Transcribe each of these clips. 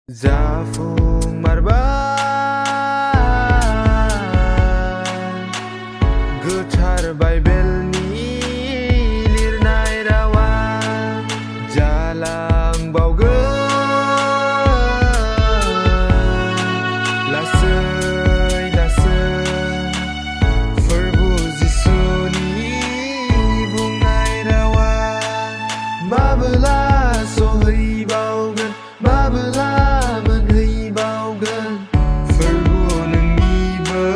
Japungmarbai gwtar bibleni लिरनाय रावा जालांबावगोन लासै लासै फोरबु जिसुनि बुंनाय रावा माबोला सहैबावगोन माबोला मोनहैबावगोन फोरबु नोंनि बै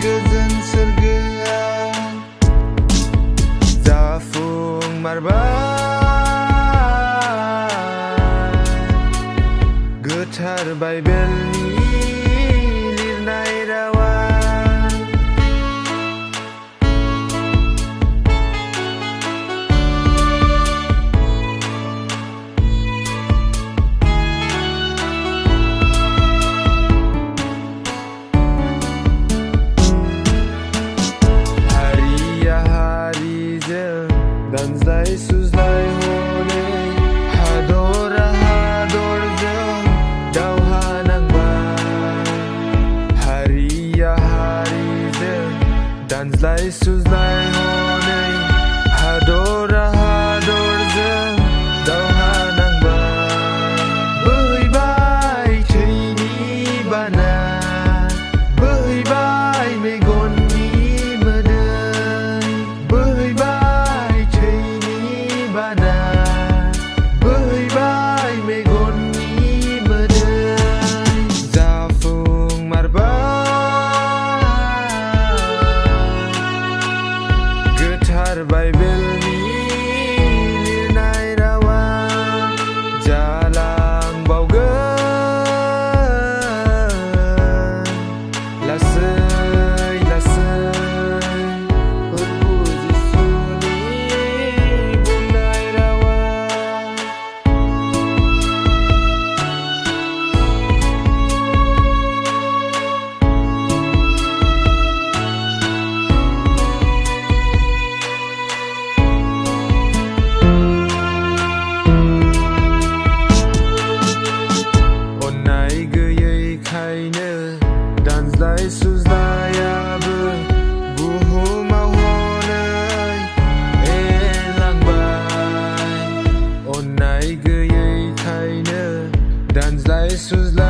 गोजोन सोरगोआ जाफुंमारबाय गोथार बाइबेलनि लिरनाय रावा दानज्लाय सुज्लाय हनै हादरा हादरजों दावहा नांबाय हारिया हारिजों दानज्लाय सुज्लाय हनै हादरा हादरजों दावहा नांबाय बोहैबाय थैनि बाना बोहैबाय मेगननि मोदै बोहैबाय बोहैबाय मेगननि मोदै जाफुंमारबाय गोथार बाइबेलनि लिरनाय रावा जालांबावगोन लासै लासै फोरबु जिसुनि बुंनाय रावा अन्नाय गैयैखायनो दानज्लाय सुज्लायाबो बुहुमाव हनै एरलांबाय अन्नाय गैयैखायनो दानज्लाय सुज्लाय